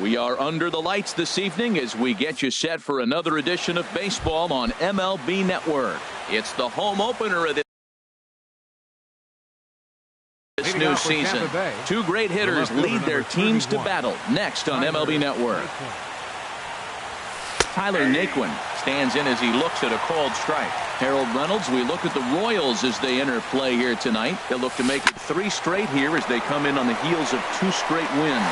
We are under the lights this evening as we get you set for another edition of baseball on MLB Network. It's the home opener of this new season. Two great hitters lead their teams to battle next on MLB Network. Tyler Naquin stands in as he looks at a called strike. Harold Reynolds, we look at the Royals as they enter play here tonight. They'll look to make it 3 straight here as they come in on the heels of 2 straight wins.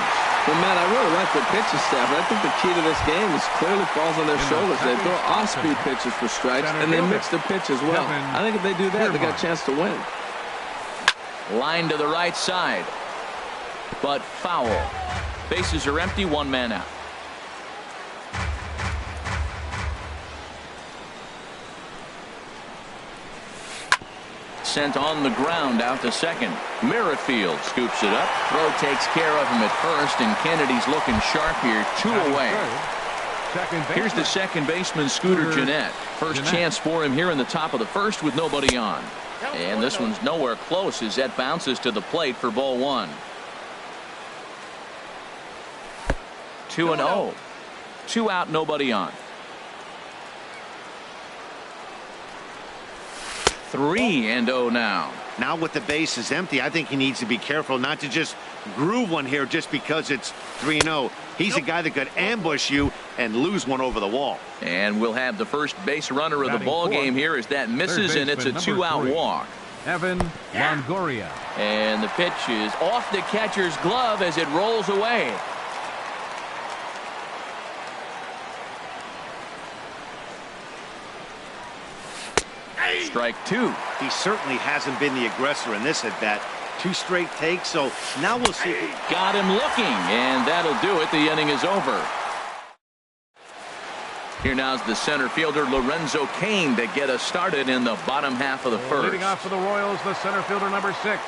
Well, Matt, I really like the pitching staff. I think the key to this game is clearly falls on their shoulders. They throw off-speed pitches for strikes, and they mix the pitch as well. I think if they do that, they got a chance to win. Line to the right side, but foul. Bases are empty, 1 man out. Sent on the ground out to second. Merrifield scoops it up. Throw takes care of him at first, and Kennedy's looking sharp here. 2 away. Here's the second baseman, Scooter Gennett. First chance for him here in the top of the first with nobody on. And this one's nowhere close as that bounces to the plate for ball 1. 2-0. 2 out, nobody on. 3-0 now. Now with the bases empty, I think he needs to be careful not to just groove one here just because it's 3-0. He's a guy that could ambush you and lose one over the wall. And we'll have the first base runner of the ball game here as that misses, and it's a 2-out walk. Evan Longoria. And the pitch is off the catcher's glove as it rolls away. Strike 2. He certainly hasn't been the aggressor in this at bat. 2 straight takes, so now we'll see. Got him looking, and that'll do it. The inning is over. Here now's the center fielder Lorenzo Cain to get us started in the bottom half of the first. Leading off for the Royals, the center fielder number 6,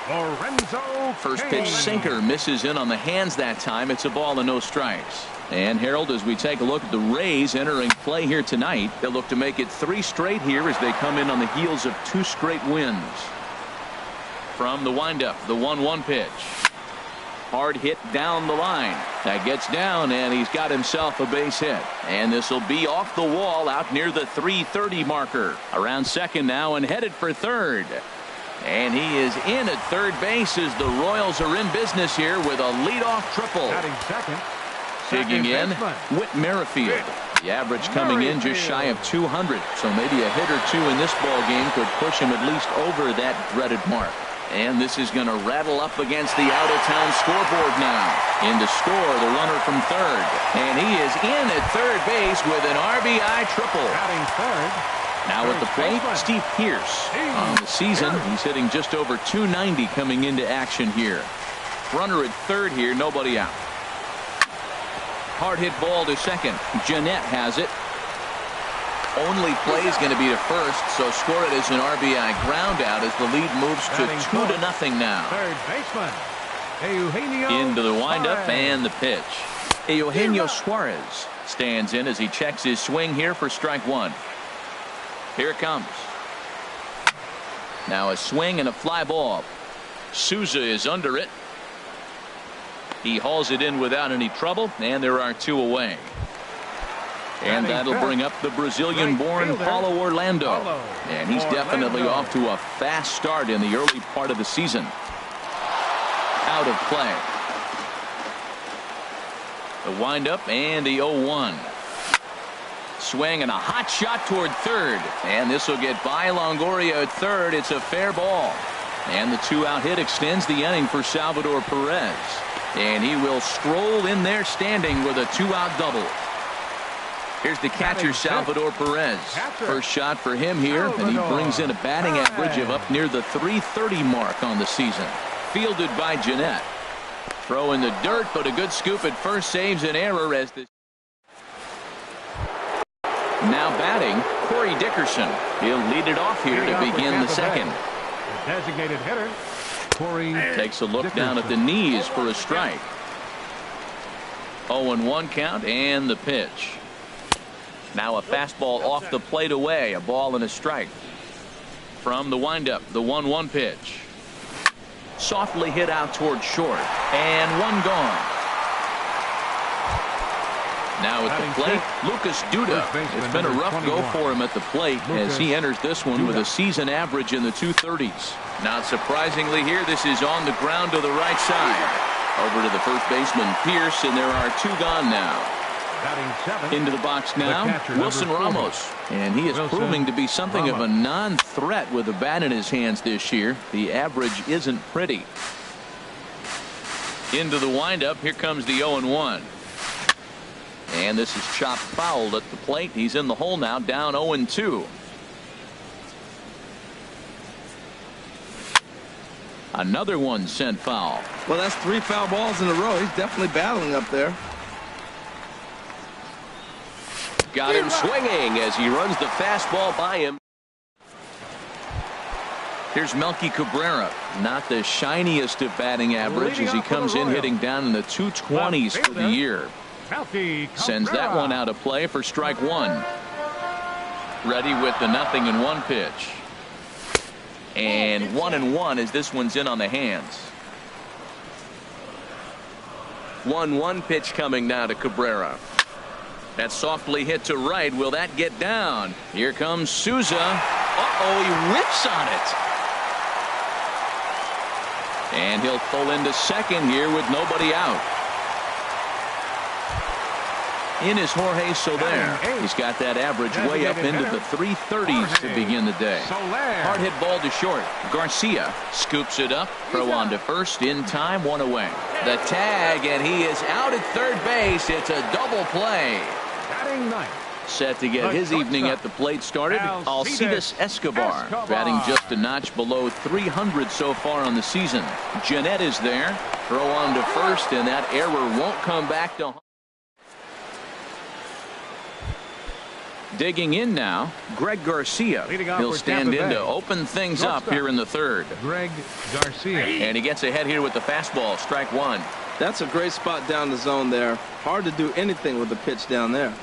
Lorenzo First Cain. pitch sinker misses in on the hands that time. It's a ball and no strikes. And Harold, as we take a look at the Rays entering play here tonight, they'll look to make it 3 straight here as they come in on the heels of 2 straight wins. From the windup, the 1-1 pitch. Hard hit down the line. That gets down, and he's got himself a base hit. And this will be off the wall out near the 330 marker. Around second now and headed for third. And he is in at third base as the Royals are in business here with a leadoff triple. Batting second. Digging in, Whit Merrifield. The average coming in just shy of 200, so maybe a hit or 2 in this ball game could push him at least over that dreaded mark. And this is going to rattle up against the out-of-town scoreboard now. In to score, the runner from third. And he is in at third base with an RBI triple. Batting third. Now at the plate, Steve Pearce. On the season, he's hitting just over 290 coming into action here. Runner at third here, nobody out. Hard hit ball to second. Gennett has it. Only play is going to be to first, so score it as an RBI ground out as the lead moves to 2-0 now. Third baseman, Eugenio into the windup Suarez. and the pitch. Eugenio Suarez stands in as he checks his swing here for strike 1. Here it comes. Now a swing and a fly ball. Souza is under it. He hauls it in without any trouble, and there are 2 away. And that'll bring up the Brazilian-born Paulo Orlando. And he's definitely off to a fast start in the early part of the season. Out of play. The windup and the 0-1. Swing and a hot shot toward third. And this will get by Longoria at third. It's a fair ball. And the 2-out hit extends the inning for Salvador Perez. And he will stroll in there standing with a 2-out double. Here's the catcher, Salvador Perez. First shot for him here, and he brings in a batting average of up near the 330 mark on the season. Fielded by Gennett. Throw in the dirt, but a good scoop at first saves an error as the. Now batting, Corey Dickerson. He'll lead it off here to begin the second. The designated hitter, Corey takes a look down at the knees for a strike. 0-1 count and the pitch. Now a fastball off the plate away, a ball and a strike. From the windup, the 1-1 pitch. Softly hit out toward short, and one gone. Now at the plate, Lucas Duda. It's been a rough go for him at the plate as he enters this one with a season average in the 230s. Not surprisingly here, this is on the ground to the right side. Over to the first baseman, Pierce, and there are 2 gone now. Into the box now, Wilson Ramos. And he is proving to be something of a non-threat with a bat in his hands this year. The average isn't pretty. Into the windup, here comes the 0-1. And this is chopped foul at the plate. He's in the hole now, down 0-2. Another one sent foul. Well, that's 3 foul balls in a row. He's definitely battling up there. Got him swinging as he runs the fastball by him. Here's Melky Cabrera. Not the shiniest of batting average as he comes in hitting down in the 220s for the year. Sends that one out of play for strike 1. Ready with the 0-1 pitch. And 1-1 as this one's in on the hands. 1-1 pitch coming now to Cabrera. That's softly hit to right. Will that get down? Here comes Souza. Uh-oh, he whips on it. And he'll pull into second here with nobody out. In is Jorge Soler. He's got that average way up into the 330s to begin the day. Hard hit ball to short. Garcia scoops it up. Throw on to first in time. 1 away. The tag, and he is out at third base. It's a double play. Set to get his evening at the plate started, Alcides Escobar, batting just a notch below 300 so far on the season. Jeanette is there. Throw on to first, and that error won't come back to home. Digging in now, Greg Garcia. He'll stand in to open things up here in the third. Greg Garcia. And he gets ahead here with the fastball, strike 1. That's a great spot down the zone there. Hard to do anything with the pitch down there.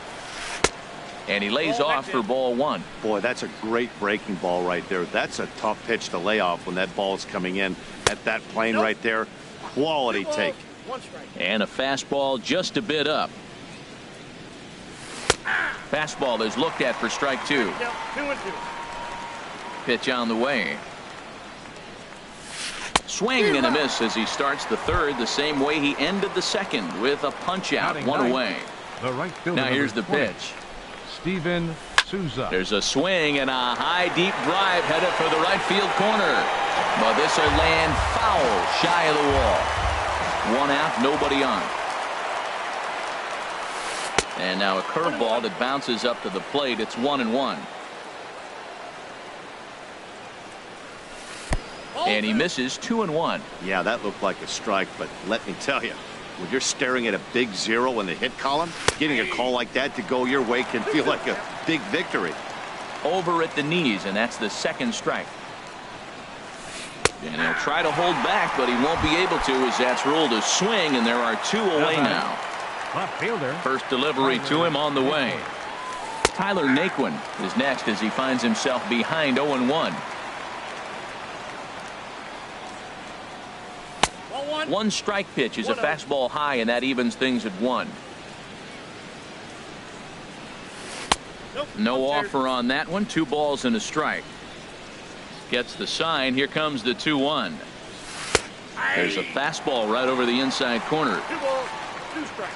And he lays off for ball 1. Boy, that's a great breaking ball right there. That's a tough pitch to lay off when that ball is coming in at that plane right there. Quality take. And a fastball just a bit up. Fastball is looked at for strike 2. Pitch on the way. Swing and a miss as he starts the third the same way he ended the second with a punch out. 1 away. Now here's the pitch. Steven Souza. There's a swing and a high deep drive headed for the right field corner. But this will land foul shy of the wall. 1 out, nobody on. And now a curveball that bounces up to the plate. It's 1-1. And he misses 2-1. Yeah, that looked like a strike, but let me tell you, when you're staring at a big 0 in the hit column, getting a call like that to go your way can feel like a big victory. Over at the knees, and that's the second strike. And he'll try to hold back, but he won't be able to as that's ruled a swing, and there are 2 away now. First delivery to him on the way. Tyler Naquin is next as he finds himself behind 0-1. 1 strike pitch is a fastball high, and that evens things at 1. No offer on that one. 2 balls and a strike. Gets the sign. Here comes the 2-1. There's a fastball right over the inside corner. 2 balls, 2 strikes.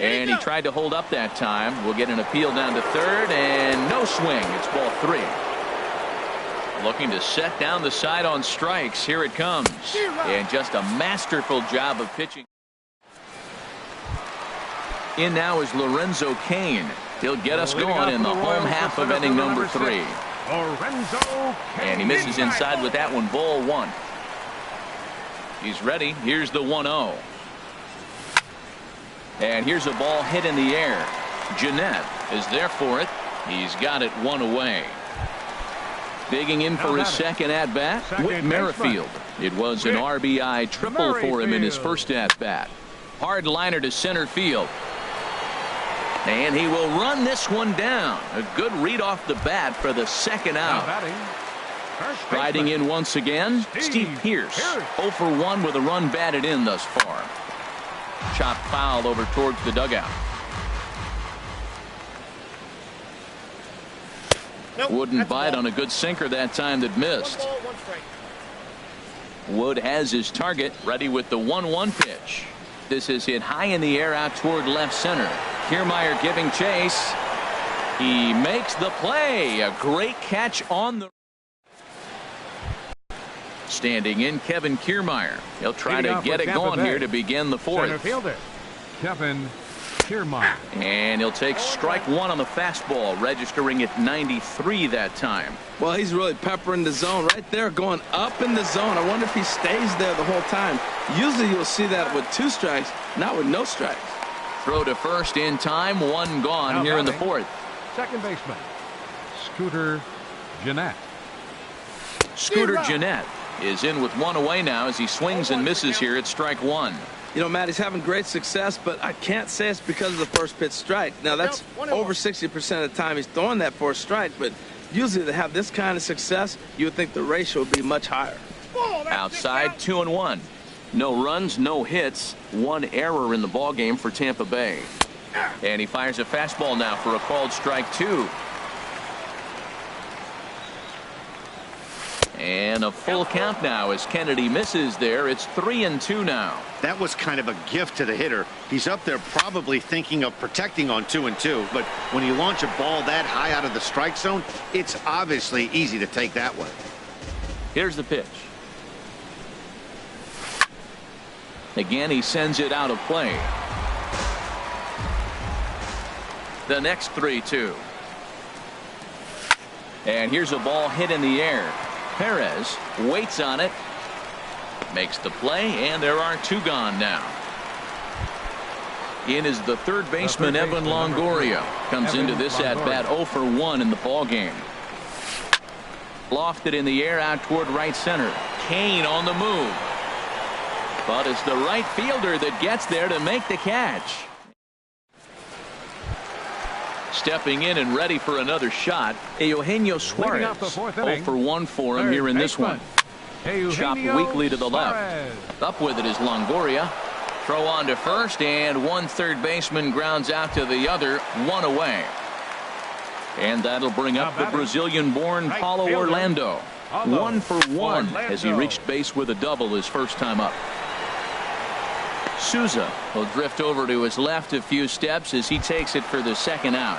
And he tried to hold up that time. We'll get an appeal down to third, and no swing. It's ball 3. Looking to set down the side on strikes. Here it comes. And just a masterful job of pitching. In now is Lorenzo Cain. He'll get us going in the home half of inning number 3. And he misses inside with that one. Ball 1. He's ready. Here's the 1-0. And here's a ball hit in the air. Jeanette is there for it. He's got it 1 away. Digging in for his second at-bat, Whit Merrifield. It was an RBI triple for him in his first at-bat. Hard liner to center field. And he will run this one down. A good read off the bat for the second out. Riding in once again, Steve Pearce. 0 for 1 with a run batted in thus far. Chop foul over towards the dugout. Wouldn't bite on a good sinker that time that missed. Wood has his target, ready with the 1-1 pitch. This is hit high in the air out toward left center. Kiermaier giving chase. He makes the play. A great catch on the. Standing in, Kevin Kiermaier. He'll try to get it going here to begin the fourth. Center fielder, Kevin Kiermaier. And he'll take strike one on the fastball, registering at 93 that time. Well, he's really peppering the zone right there, going up in the zone. I wonder if he stays there the whole time. Usually you'll see that with 2 strikes, not with no strikes. Throw to first in time, 1 gone Now here in the batting, 4th. Second baseman, Scooter Gennett. Scooter Gennett is in with 1 away now as he swings and misses here at strike 1. You know, Matt, he's having great success, but I can't say it's because of the first pitch strike. Now, that's over 60% of the time he's throwing that for a strike, but usually to have this kind of success, you would think the ratio would be much higher. Outside, 2-1. No runs, no hits, 1 error in the ballgame for Tampa Bay. And he fires a fastball now for a called strike 2. And a full count now as Kennedy misses there. It's 3-2 now. That was kind of a gift to the hitter. He's up there probably thinking of protecting on 2-2, but when you launch a ball that high out of the strike zone, it's obviously easy to take that one. Here's the pitch. Again, he sends it out of play. The next 3-2. And here's a ball hit in the air. Perez waits on it, makes the play, and there are 2 gone now. In is the third baseman, Evan Longoria. Comes into this at-bat 0 for 1 in the ballgame. Lofted in the air out toward right center. Kane on the move. But it's the right fielder that gets there to make the catch. Stepping in and ready for another shot, Eugenio Suarez. 0 for 1 for him here in this one. Chopped weakly to the left. Up with it is Longoria. Throw on to first, and 1 third baseman grounds out to the other, 1 away. And that'll bring up the Brazilian-born Paulo Orlando. 1 for 1 as he reached base with a double his first time up. Souza will drift over to his left a few steps as he takes it for the second out.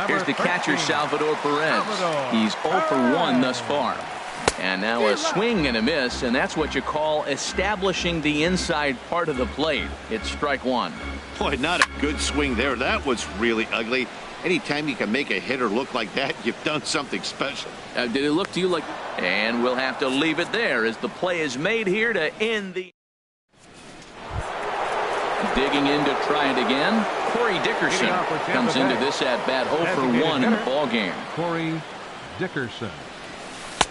Here's the catcher, Salvador Perez. He's 0 for 1 thus far. And now a swing and a miss, and that's what you call establishing the inside part of the plate. It's strike 1. Boy, not a good swing there. That was really ugly. Anytime you can make a hitter look like that, you've done something special. Did it look to you like... And we'll have to leave it there as the play is made here to end the... Digging in to try it again, Corey Dickerson comes into this at-bat 0 for 1 in the ballgame. Corey Dickerson.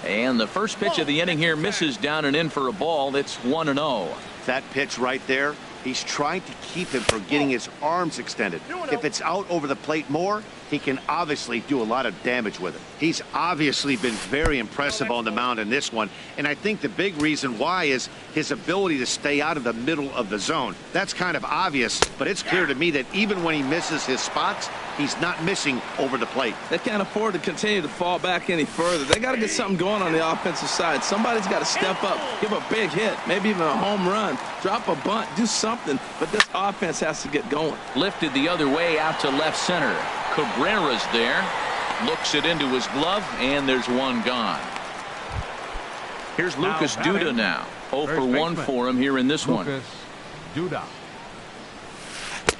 And the first pitch of the inning here misses down and in for a ball. It's 1-0. That pitch right there, he's trying to keep him from getting his arms extended. If it's out over the plate more, he can obviously do a lot of damage with it. He's obviously been very impressive on the mound in this one, and I think the big reason why is his ability to stay out of the middle of the zone. That's kind of obvious, but it's clear to me that even when he misses his spots, he's not missing over the plate. They can't afford to continue to fall back any further. They got to get something going on the offensive side. Somebody's got to step up, give a big hit, maybe even a home run, drop a bunt, do something, but this offense has to get going. Lifted the other way out to left center. Cabrera's there, looks it into his glove, and there's 1 gone. Here's Lucas Duda now. 0 for 1 for him here in this one. Duda.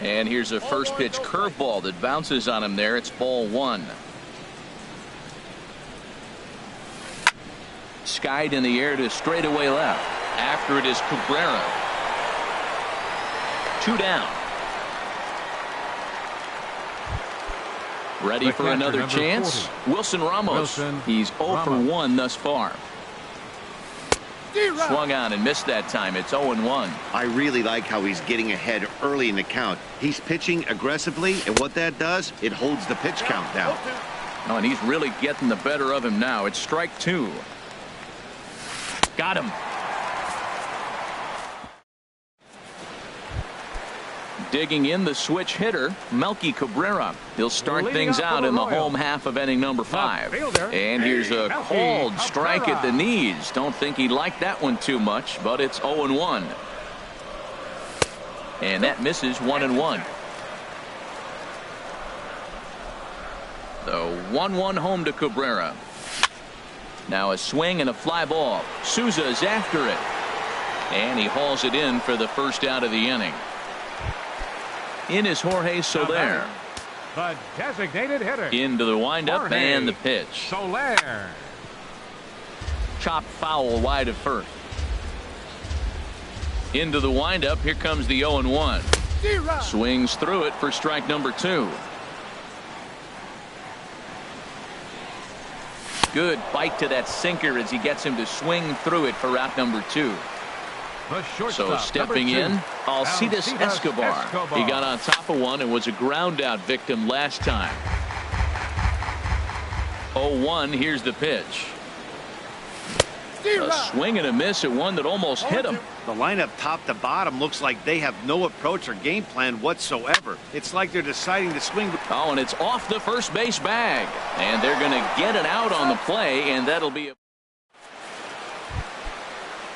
And here's a first pitch curveball that bounces on him there. It's ball 1. Skied in the air to straightaway left. After it is Cabrera. 2 down. Ready for another chance. 40. Wilson Ramos. He's 0 for 1 thus far. Swung on and missed that time. It's 0-1. I really like how he's getting ahead early in the count. He's pitching aggressively, and what that does, it holds the pitch count down. Oh, and he's really getting the better of him now. It's strike 2. Got him. Digging in, the switch hitter, Melky Cabrera. He'll start things out in the home half of inning number 5. And here's a called strike at the knees. Don't think he liked that one too much, but it's 0-1. And that misses 1-1. The 1-1 home to Cabrera. Now a swing and a fly ball. Souza's after it. And he hauls it in for the first out of the inning. In is Jorge Soler. The designated hitter. Into the windup Jorge and the pitch. Soler. Chopped foul wide of first. Into the windup. Here comes the 0-1. Swings through it for strike number 2. Good bite to that sinker as he gets him to swing through it for out number 2. So stepping in, Alcides Escobar. He got on top of one and was a ground out victim last time. 0-1. Here's the pitch. A swing and a miss at one that almost hit him. The lineup top to bottom looks like they have no approach or game plan whatsoever. It's like they're deciding to swing. Oh, and it's off the first base bag. And they're going to get it out on the play, and that'll be a...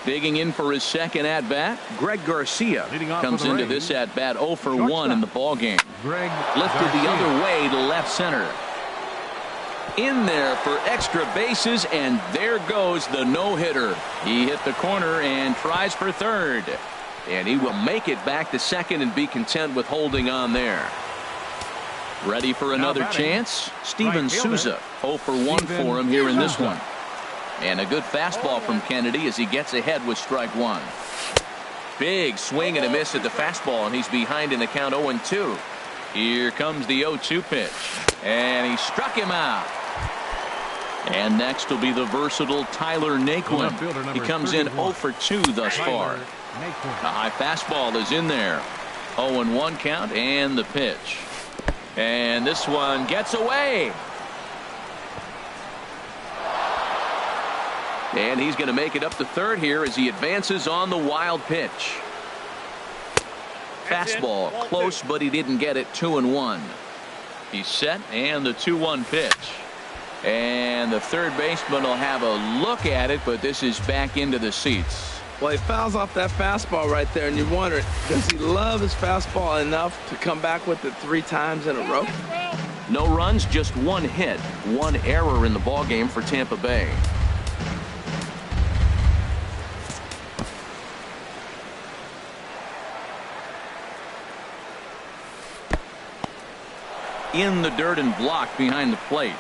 Digging in for his second at-bat, Greg Garcia comes into this at-bat 0 for 1 in the ballgame. Lifted the other way to left center. In there for extra bases, and there goes the no-hitter. He hit the corner and tries for third. And he will make it back to second and be content with holding on there. Ready for another chance? Steven Souza. 0 for 1 for him here in this one. And a good fastball from Kennedy as he gets ahead with strike 1. Big swing and a miss at the fastball, and he's behind in the count 0-2. Here comes the 0-2 pitch. And he struck him out. And next will be the versatile Tyler Naquin. He comes in 0 for 2 thus far. A high fastball is in there. 0-1 count and the pitch. And this one gets away. And he's going to make it up to third here as he advances on the wild pitch. Fastball close, but he didn't get it. 2-1. He's set, and the 2-1 pitch. And the third baseman will have a look at it, but this is back into the seats. Well, he fouls off that fastball right there, and you wonder, does he love his fastball enough to come back with it 3 times in a row? No runs, just 1 hit. 1 error in the ballgame for Tampa Bay. In the dirt and blocked behind the plate.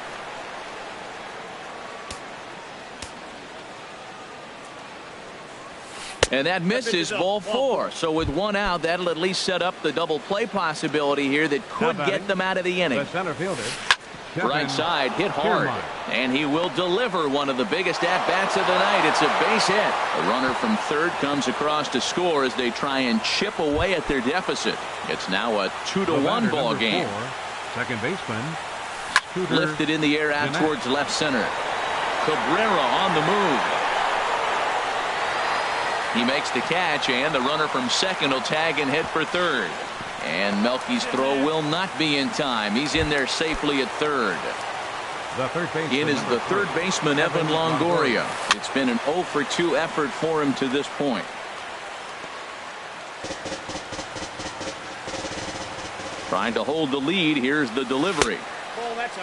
And that misses, ball 4. So with 1 out, that'll at least set up the double play possibility here that could get them out of the inning. The center fielder. Right side, hit hard. And he will deliver one of the biggest at-bats of the night. It's a base hit. A runner from third comes across to score as they try and chip away at their deficit. It's now a 2-1 ball game. Second baseman. Lifted in the air out towards left center. Cabrera on the move. He makes the catch, and the runner from second will tag and head for third. And Melky's throw will not be in time. He's in there safely at third. In is the third baseman, Evan Longoria. It's been an 0 for 2 effort for him to this point. Trying to hold the lead. Here's the delivery.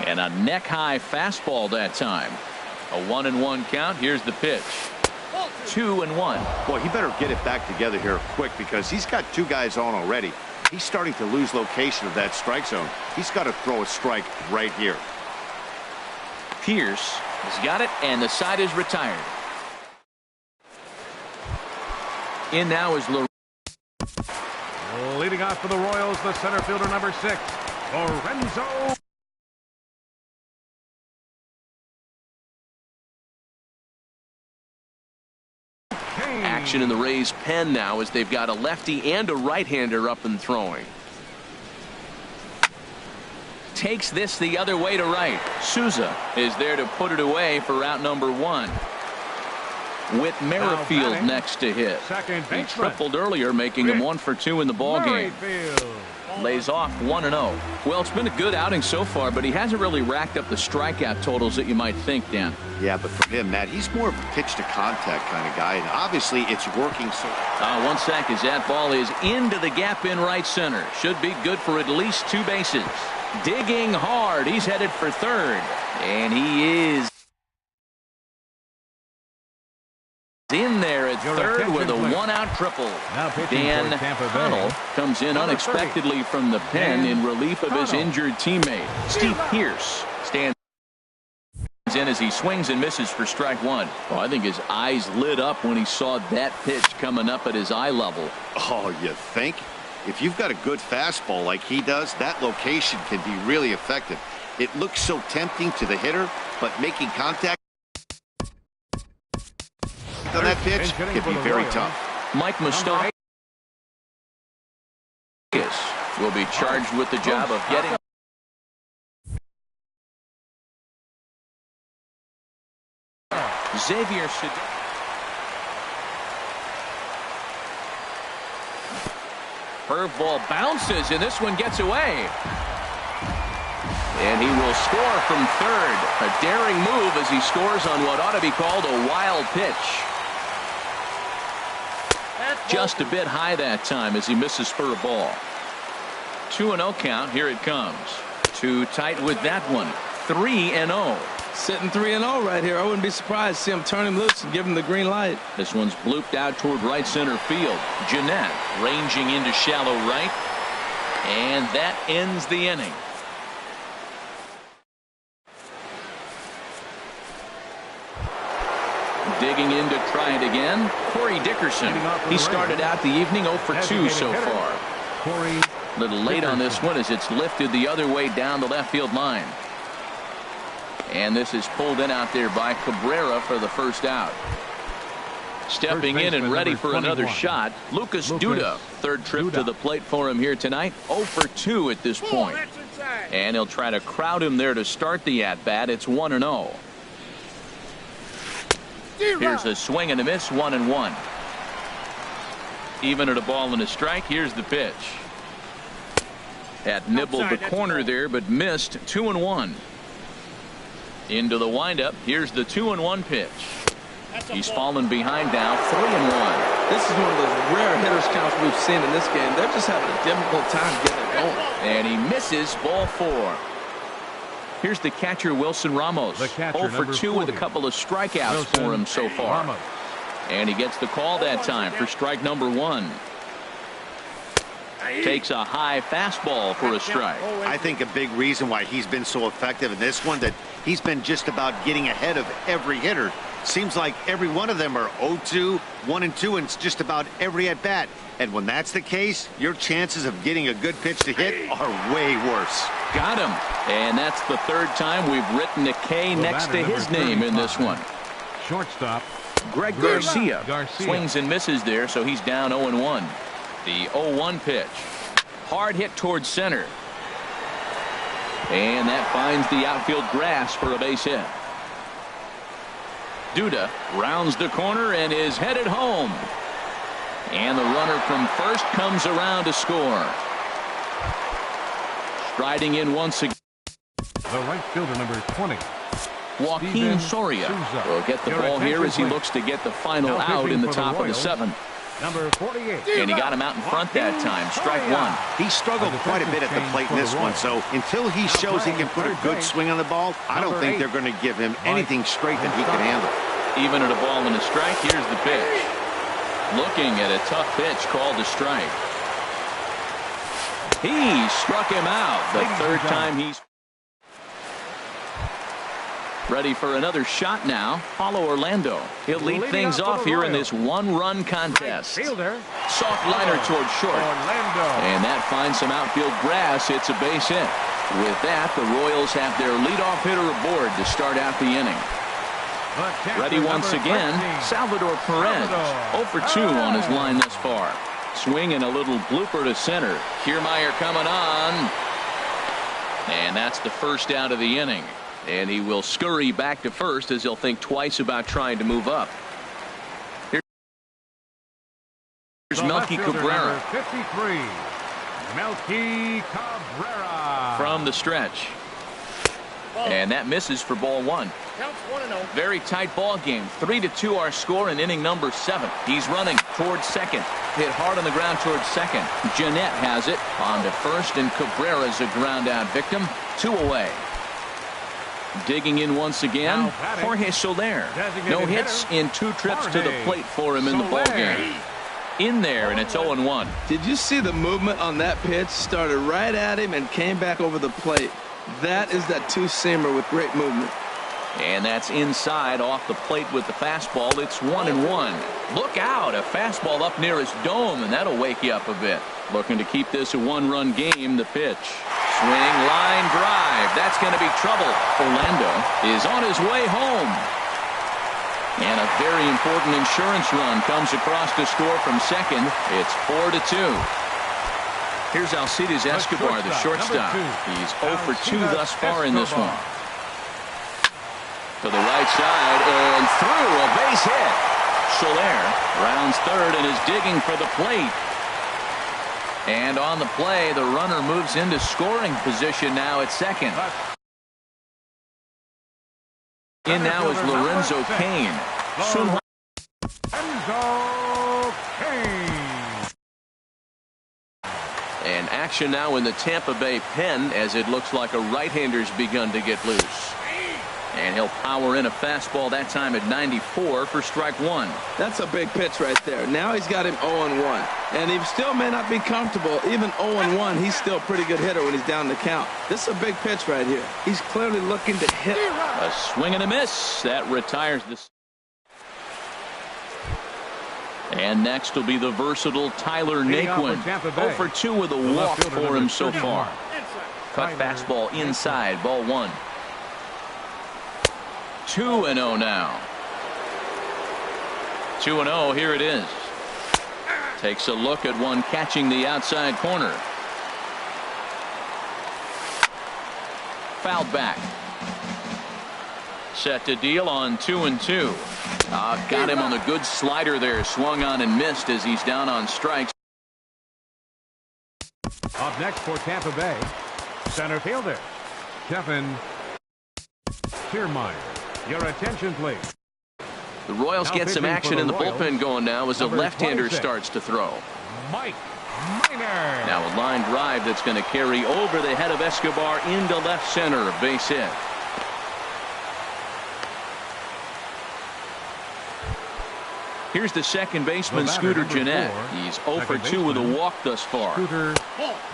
And a neck-high fastball that time. A 1-1 count. Here's the pitch. 2-1. Boy, he better get it back together here quick because he's got 2 guys on already. He's starting to lose location of that strike zone. He's got to throw a strike right here. Pierce has got it, and the side is retired. In now is leading off for the Royals, the center fielder, number 6, Lorenzo. Action in the Rays' pen now as they've got a lefty and a right-hander up and throwing. takes this the other way to right. Souza is there to put it away for out number 1. With Merrifield next to hit. He tripled earlier, making him 1 for 2 in the ball game. Lays off 1-0. Well, it's been a good outing so far, but he hasn't really racked up the strikeout totals that you might think, Dan. Yeah, but for him, Matt, he's more of a pitch-to-contact kind of guy, and obviously it's working so. 1 sack as that ball is into the gap in right center. Should be good for at least 2 bases. Digging hard. He's headed for third, and he is in there at third with a 1-out triple. Dan Connell comes in unexpectedly from the pen in relief of his injured teammate. Steve Pierce stands in as he swings and misses for strike 1. Oh, I think his eyes lit up when he saw that pitch coming up at his eye level. Oh, you think? If you've got a good fastball like he does, that location can be really effective. It looks so tempting to the hitter, but making contact on that pitch can be very tough. Mike Moustakas will be charged with the job of getting Xavier. Curveball bounces, and this one gets away. And he will score from third. A daring move as he scores on what ought to be called a wild pitch. Just a bit high that time as he misses for a ball. 2-0 count. Here it comes. Too tight with that one. 3-0. Sitting 3-0 right here. I wouldn't be surprised to see him turn him loose and give him the green light. This one's blooped out toward right center field. Jeanette ranging into shallow right. And that ends the inning. Digging in to try it again, Corey Dickerson. He started out the evening 0 for 2 so far. A little late on this one as it's lifted the other way down the left field line. And this is pulled in out there by Cabrera for the first out. Stepping in and ready for another shot, Lucas Duda. Third trip to the plate for him here tonight. 0 for 2 at this point. And he'll try to crowd him there to start the at-bat. It's 1-0. Here's a swing and a miss, 1-1. Even at a ball and a strike. Here's the pitch. Had nibbled the corner there, but missed. 2-1. Into the windup. Here's the 2-1 pitch. He's fallen behind now. 3-1. This is one of those rare hitters counts we've seen in this game. They're just having a difficult time getting it going. And he misses. Ball 4. Here's the catcher, Wilson Ramos. 0 for 2 with a couple of strikeouts for him so far. And he gets the call that time for strike number 1. Takes a high fastball for a strike. I think a big reason why he's been so effective in this one, that he's been just about getting ahead of every hitter. Seems like every one of them are 0-2, 1-2, and it's just about every at-bat. And when that's the case, your chances of getting a good pitch to hit are way worse. Got him. And that's the third time we've written a K next to his name in this one. Shortstop Greg Garcia swings and misses there, so he's down 0-1. The 0-1 pitch. Hard hit towards center. And that finds the outfield grass for a base hit. Duda rounds the corner and is headed home. And the runner from first comes around to score. Striding in once again. The right fielder, number 20. Joaquin Soria will get the ball here as he looks to get the final out in the top of the 7th. Number 48. And he got him out in front that time. Strike 1. He struggled quite a bit at the plate in this one, so until he shows he can put a good swing on the ball, I don't think they're going to give him anything straight that he can handle. Even at a ball and a strike, here's the pitch. Looking at a tough pitch called a strike. He struck him out the third time he's ready for another shot now. Follow Orlando. He'll lead things off here in this 1-run contest. Soft liner towards short. And that finds some outfield grass. It's a base hit. With that, the Royals have their leadoff hitter aboard to start out the inning. Ready once again, Salvador Perez. 0 for 2 on his line thus far. Swing and a little blooper to center. Kiermaier coming on. And that's the first out of the inning. And he will scurry back to first as he'll think twice about trying to move up. Here's Melky Cabrera. 53. Melky Cabrera. From the stretch. And that misses for ball one. Counts 1-0. Very tight ball game. 3-2 our score in inning number 7. He's running towards second. Hit hard on the ground towards second. Jeanette has it on to first, and Cabrera's a ground out victim. 2 away. Digging in once again, Jorge Soler. No hits in 2 trips to the plate for him in the ball game. In there, and it's 0-1. Did you see the movement on that pitch? Started right at him and came back over the plate. That is that two-seamer with great movement. And that's inside off the plate with the fastball. It's 1-1. Look out, a fastball up near his dome, and that'll wake you up a bit. Looking to keep this a 1-run game. The pitch. Swing, line drive. That's going to be trouble. Orlando is on his way home. And a very important insurance run comes across to score from second. It's 4-2. Here's Alcides Escobar, the shortstop. He's 0 for 2 thus far in this one. To the right side and through, a base hit. Soler rounds third and is digging for the plate. And on the play, the runner moves into scoring position now at second. In now is Lorenzo Cain. Lorenzo Cain. And action now in the Tampa Bay pen as it looks like a right-hander's begun to get loose. And he'll power in a fastball that time at 94 for strike 1. That's a big pitch right there. Now he's got him 0-1. And he still may not be comfortable. Even 0-1, he's still a pretty good hitter when he's down the count. This is a big pitch right here. He's clearly looking to hit. A swing and a miss. That retires this. And next will be the versatile Tyler Naquin. 0 for 2 with a walk for him so far. Cut fastball inside, ball 1. 2-0 now. 2-0, here it is. Takes a look at one catching the outside corner. Fouled back. Set to deal on 2-2. Got him on the good slider there. Swung on and missed as he's down on strikes. Up next for Tampa Bay, center fielder Kevin Kiermaier. Your attention, please. The Royals get some action in the bullpen going now as a left-hander starts to throw. Mike Minor. Now a line drive that's going to carry over the head of Escobar into left center. Base hit. Here's the second baseman, Scooter Jeanette. He's 0 for 2 with a walk thus far.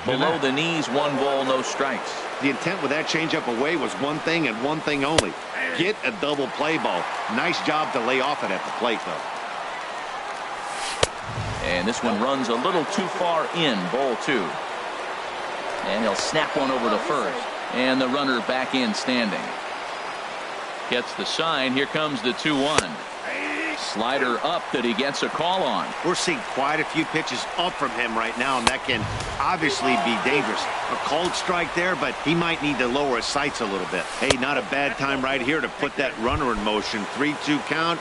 Below the knees, 1 ball, no strikes. The intent with that changeup away was one thing and one thing only. Get a double play ball. Nice job to lay off it at the plate, though. And this one runs a little too far in, ball 2. And he'll snap one over to first. And the runner back in standing. Gets the sign. Here comes the 2-1. Slider up that he gets a call on. We're seeing quite a few pitches up from him right now, and that can obviously be dangerous. A cold strike there, but he might need to lower his sights a little bit. Hey, not a bad time right here to put that runner in motion. 3-2 count.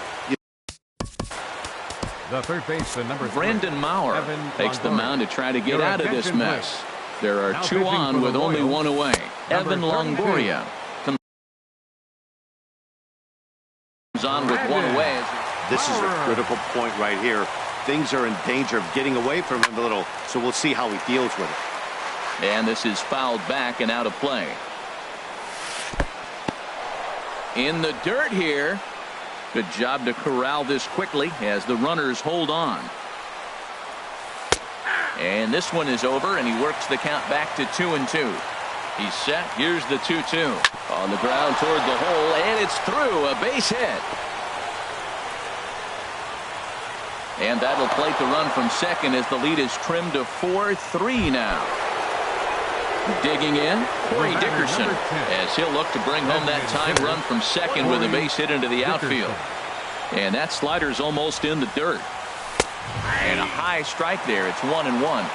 The third baseman, number 3. Brandon Maurer takes the mound to try to get out of this mess. There are 2 on with only 1 away. Evan Longoria comes on with 1 away. This is a critical point right here. Things are in danger of getting away from him a little, so we'll see how he deals with it. And this is fouled back and out of play. In the dirt here. Good job to corral this quickly as the runners hold on. And this one is over, and he works the count back to 2-2. He's set. Here's the 2-2. On the ground toward the hole, and it's through. A base hit. And that'll plate the run from second as the lead is trimmed to 4-3 now. Digging in, Corey Dickerson, as he'll look to bring home that time run from second with a base hit into the outfield. And that slider's almost in the dirt. And a high strike there. It's 1-1.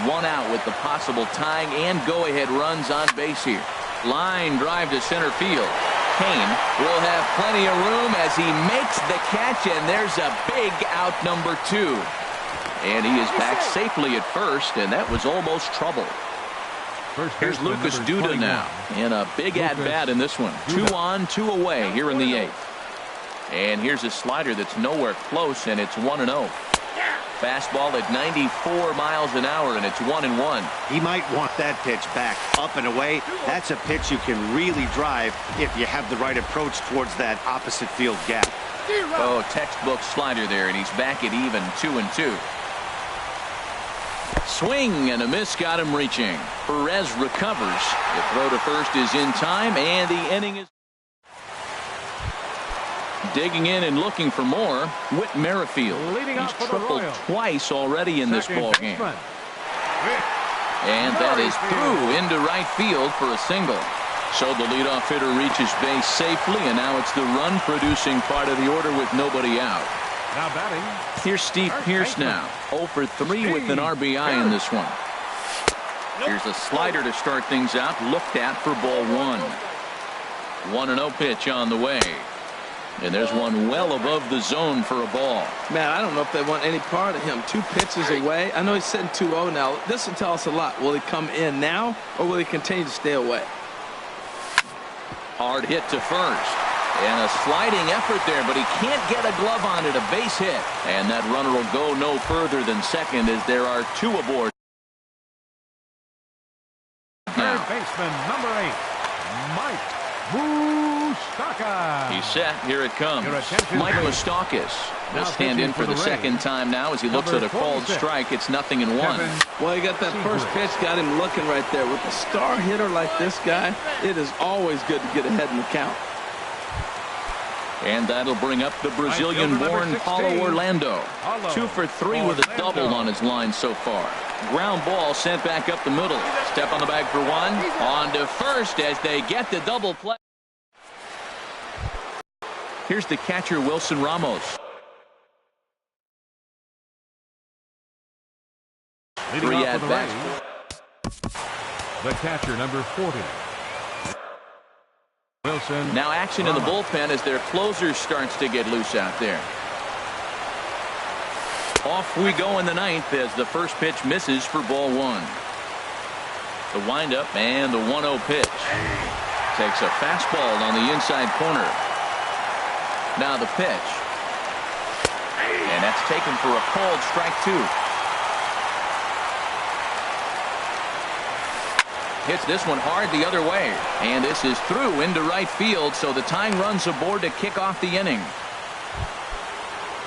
One out with the possible tying and go-ahead runs on base here. Line drive to center field. Kane will have plenty of room as he makes the catch, and there's a big out number 2. And he is back safely at first, and that was almost trouble. Here's Lucas Duda now, and a big at-bat in this one. 2 on, 2 away here in the 8th. And here's a slider that's nowhere close, and it's 1-0. Fastball at 94 miles an hour, and it's 1-1. He might want that pitch back, up and away. That's a pitch you can really drive if you have the right approach towards that opposite field gap. Oh, textbook slider there, and he's back at even 2-2. Swing and a miss got him reaching. Perez recovers. The throw to first is in time, and the inning is digging in and looking for more. Whit Merrifield. He's tripled twice already in this ball game. And that is through into right field for a single. So the leadoff hitter reaches base safely, and now it's the run-producing part of the order with nobody out. Now batting. Here's Steve Pearce now. 0 for 3 with an RBI in this one. Here's a slider to start things out. Looked at for ball 1. 1-0 pitch on the way. And there's one well above the zone for a ball. Man, I don't know if they want any part of him. 2 pitches away. I know he's sitting 2-0 now. This will tell us a lot. Will he come in now, or will he continue to stay away? Hard hit to first. And a sliding effort there, but he can't get a glove on it. A base hit. And that runner will go no further than second as there are 2 aboard. Third baseman, number 8, Mike Moustakas. He's set. Here it comes. Mike Moustakas will stand in for the second time now as he looks at a called strike. It's 0-1. Well, he got that first pitch, got him looking right there. With a star hitter like this guy, it is always good to get ahead in the count. And that'll bring up the Brazilian-born Paulo Orlando. 2 for 3 with a double on his line so far. Ground ball sent back up the middle. Step on the bag for 1. On to first as they get the double play. Here's the catcher, Wilson Ramos. 3 at bats. The catcher, number 40. Wilson. Now action in the bullpen as their closer starts to get loose out there. Off we go in the 9th as the first pitch misses for ball 1. The windup and the 1-0 pitch. Takes a fastball on the inside corner. Now the pitch. And that's taken for a called strike 2. Hits this one hard the other way. And this is through into right field, so the tying run's aboard to kick off the inning.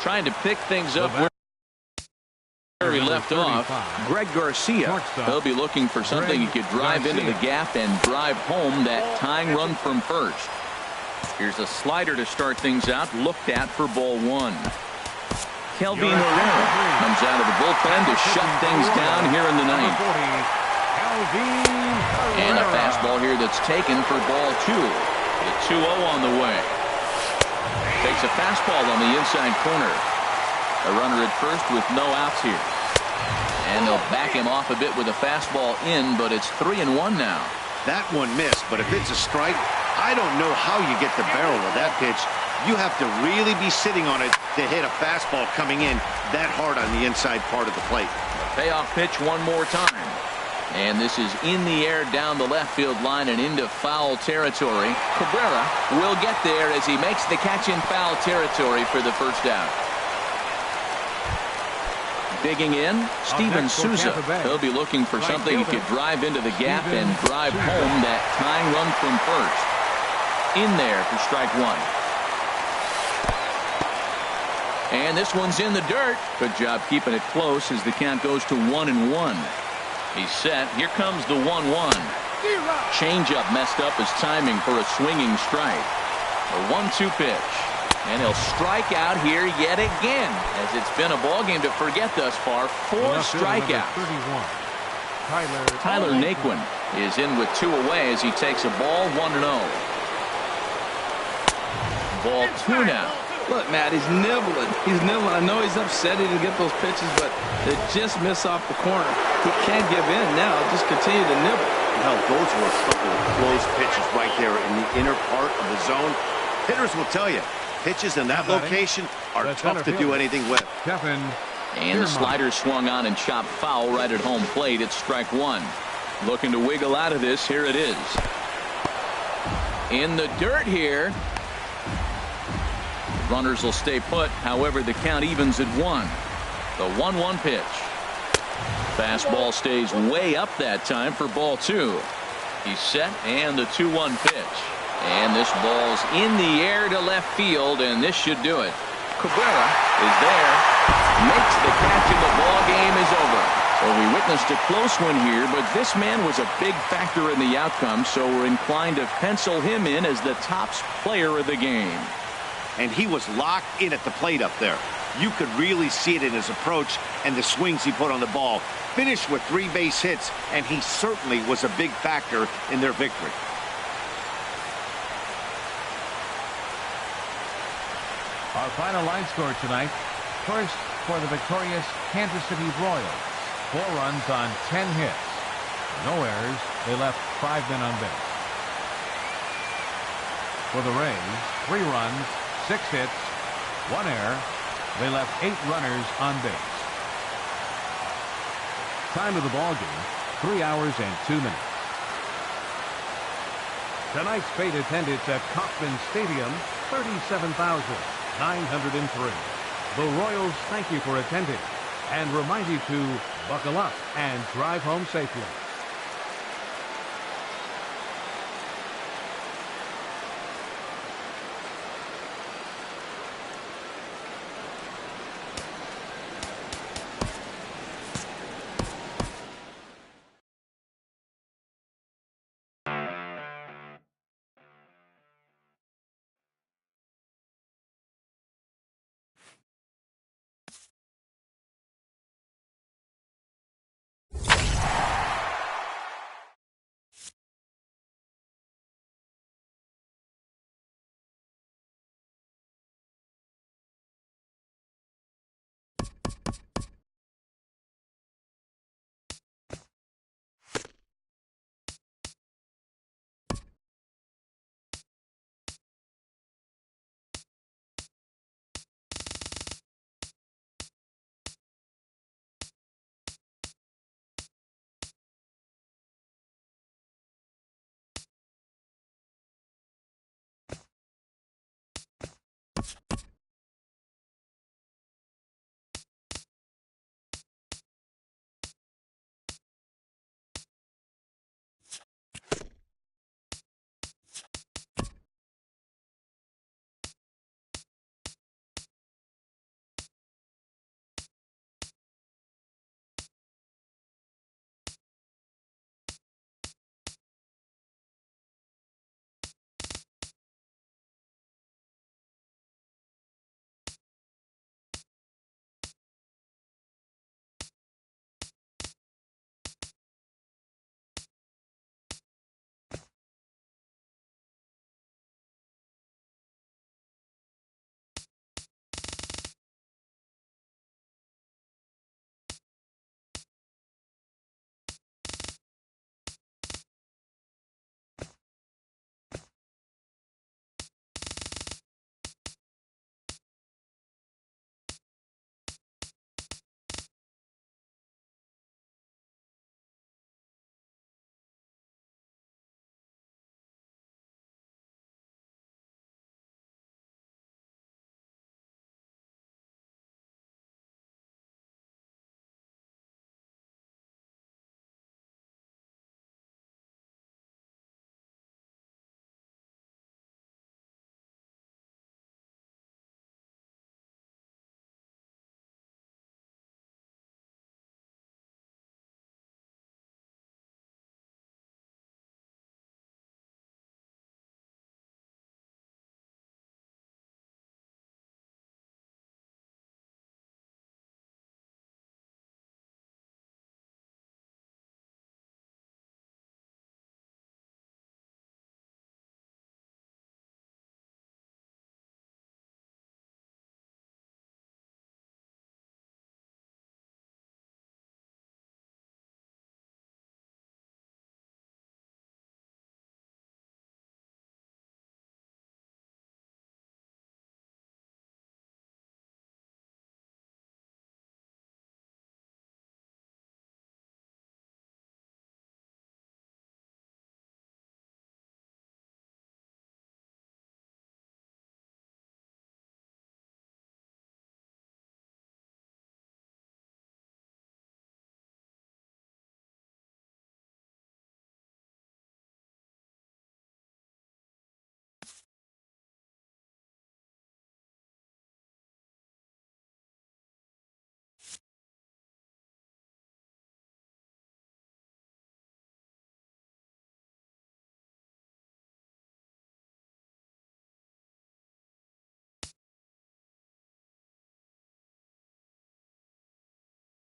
Trying to pick things up where he left off. Greg Garcia. He'll be looking for something he could drive into the gap and drive home that tying run from first. Here's a slider to start things out. Looked at for ball 1. Kelvin Herrera comes out of the bullpen to shut things down here in the 9th. And a fastball here that's taken for ball 2. The 2-0 on the way. Takes a fastball on the inside corner. A runner at first with no outs here. And they'll back him off a bit with a fastball in, but it's 3-1 now. That one missed, but if it's a strike, I don't know how you get the barrel of that pitch. You have to really be sitting on it to hit a fastball coming in that hard on the inside part of the plate. Payoff pitch one more time. And this is in the air down the left field line and into foul territory. Cabrera will get there as he makes the catch in foul territory for the first out. Digging in, Steven Souza. He'll be looking for something he could drive into the gap and drive home that tying run from first. In there for strike 1. And this one's in the dirt. Good job keeping it close as the count goes to 1-1. He's set. Here comes the 1-1. Changeup messed up his timing for a swinging strike. A 1-2 pitch. And he'll strike out here yet again, as it's been a ball game to forget thus far. 4 strikeouts. Tyler Naquin is in with 2 away as he takes a ball 1-0. Ball 2 now. Look, Matt, he's nibbling. He's nibbling. I know he's upset he didn't get those pitches, but they just miss off the corner. He can't give in now. Just continue to nibble. Hell, those were a couple of close pitches right there in the inner part of the zone. Hitters will tell you, pitches in that location are tough to do anything with. Kevin. And the slider swung on and chopped foul right at home plate. It's strike one. Looking to wiggle out of this. Here it is. In the dirt here. Runners will stay put. However, the count evens at 1. The 1-1 pitch. Fastball stays way up that time for ball 2. He's set, and the 2-1 pitch. And this ball's in the air to left field, and this should do it. Cabrera is there, makes the catch, and the ball game is over. Well, we witnessed a close one here, but this man was a big factor in the outcome, so we're inclined to pencil him in as the top player of the game. And he was locked in at the plate up there. You could really see it in his approach and the swings he put on the ball. Finished with 3 base hits, and he certainly was a big factor in their victory. Our final line score tonight. First, for the victorious Kansas City Royals. 4 runs on 10 hits. No errors. They left 5 men on base. For the Rays, 3 runs, 6 hits, 1 error. They left 8 runners on base. Time of the ball game, 3 hours and 2 minutes. Tonight's fate attendance at Kauffman Stadium, 37,903. The Royals thank you for attending and remind you to buckle up and drive home safely.